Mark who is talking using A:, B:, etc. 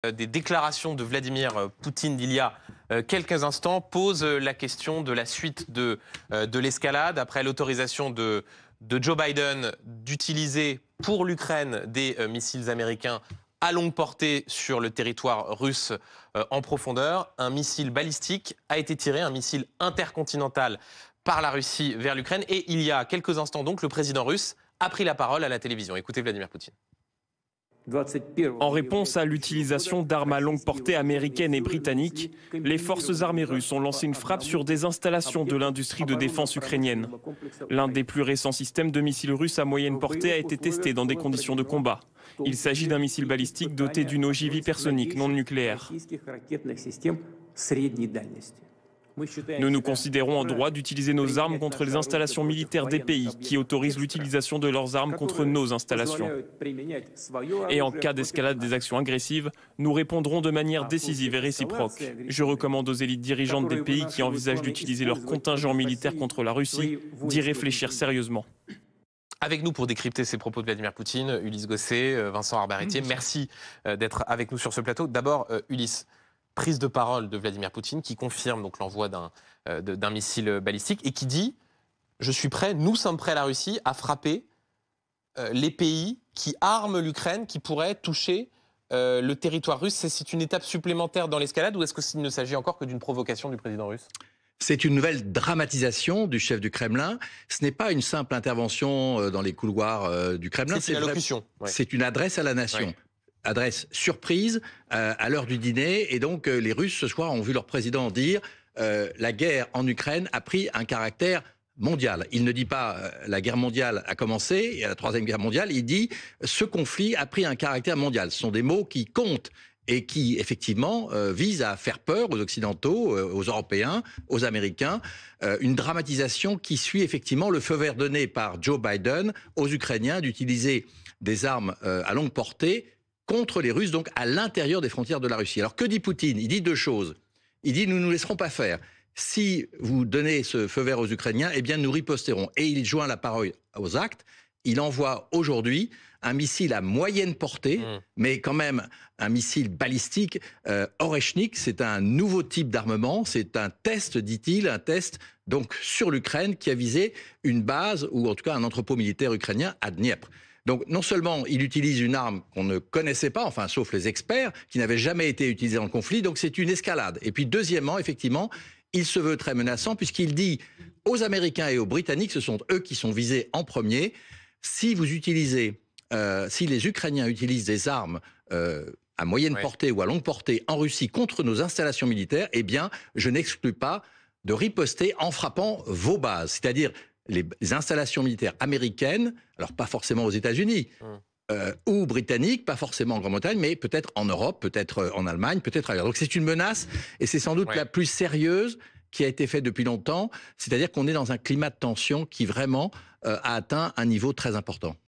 A: Des déclarations de Vladimir Poutine d'il y a quelques instants posent la question de la suite de l'escalade après l'autorisation de Joe Biden d'utiliser pour l'Ukraine des missiles américains à longue portée sur le territoire russe en profondeur. Un missile balistique a été tiré, un missile intercontinental par la Russie vers l'Ukraine. Et il y a quelques instants donc, le président russe a pris la parole à la télévision. Écoutez Vladimir Poutine.
B: En réponse à l'utilisation d'armes à longue portée américaines et britanniques, les forces armées russes ont lancé une frappe sur des installations de l'industrie de défense ukrainienne. L'un des plus récents systèmes de missiles russes à moyenne portée a été testé dans des conditions de combat. Il s'agit d'un missile balistique doté d'une ogive hypersonique non nucléaire. Nous nous considérons en droit d'utiliser nos armes contre les installations militaires des pays qui autorisent l'utilisation de leurs armes contre nos installations. Et en cas d'escalade des actions agressives, nous répondrons de manière décisive et réciproque. Je recommande aux élites dirigeantes des pays qui envisagent d'utiliser leur contingent militaire contre la Russie d'y réfléchir sérieusement.
A: Avec nous pour décrypter ces propos de Vladimir Poutine, Ulysse Gosset, Vincent Arbaretier, merci d'être avec nous sur ce plateau. D'abord, Ulysse, prise de parole de Vladimir Poutine qui confirme donc l'envoi d'un missile balistique et qui dit « Je suis prêt, nous sommes prêts, la Russie, à frapper les pays qui arment l'Ukraine, qui pourraient toucher le territoire russe ». C'est une étape supplémentaire dans l'escalade ou est-ce qu'il ne s'agit encore que d'une provocation du président russe ?
C: C'est une nouvelle dramatisation du chef du Kremlin. Ce n'est pas une simple intervention dans les couloirs du Kremlin.
A: C'est une allocution. Ouais.
C: C'est une adresse à la nation. Ouais. Adresse surprise à l'heure du dîner. Et donc, les Russes, ce soir, ont vu leur président dire la guerre en Ukraine a pris un caractère mondial. Il ne dit pas la guerre mondiale a commencé, et la troisième guerre mondiale, il dit ce conflit a pris un caractère mondial. Ce sont des mots qui comptent et qui, effectivement, visent à faire peur aux Occidentaux, aux Européens, aux Américains. Une dramatisation qui suit, effectivement, le feu vert donné par Joe Biden aux Ukrainiens d'utiliser des armes à longue portée contre les Russes, donc à l'intérieur des frontières de la Russie. Alors que dit Poutine ? Il dit deux choses. Il dit « nous ne nous laisserons pas faire. Si vous donnez ce feu vert aux Ukrainiens, eh bien nous riposterons ». Et il joint la parole aux actes. Il envoie aujourd'hui un missile à moyenne portée, mais quand même un missile balistique. Oreshnik, c'est un nouveau type d'armement. C'est un test, dit-il, un test donc sur l'Ukraine qui a visé une base, ou en tout cas un entrepôt militaire ukrainien à Dniepr. Donc non seulement il utilise une arme qu'on ne connaissait pas, enfin sauf les experts, qui n'avait jamais été utilisée dans le conflit, donc c'est une escalade. Et puis deuxièmement, effectivement, il se veut très menaçant puisqu'il dit aux Américains et aux Britanniques, ce sont eux qui sont visés en premier, si vous utilisez, si les Ukrainiens utilisent des armes à moyenne portée ou à longue portée en Russie contre nos installations militaires, eh bien je n'exclus pas de riposter en frappant vos bases, c'est-à-dire les installations militaires américaines, alors pas forcément aux États-Unis, ou britanniques, pas forcément en Grande-Bretagne, mais peut-être en Europe, peut-être en Allemagne, peut-être ailleurs. Donc c'est une menace, et c'est sans doute la plus sérieuse qui a été faite depuis longtemps, c'est-à-dire qu'on est dans un climat de tension qui vraiment a atteint un niveau très important.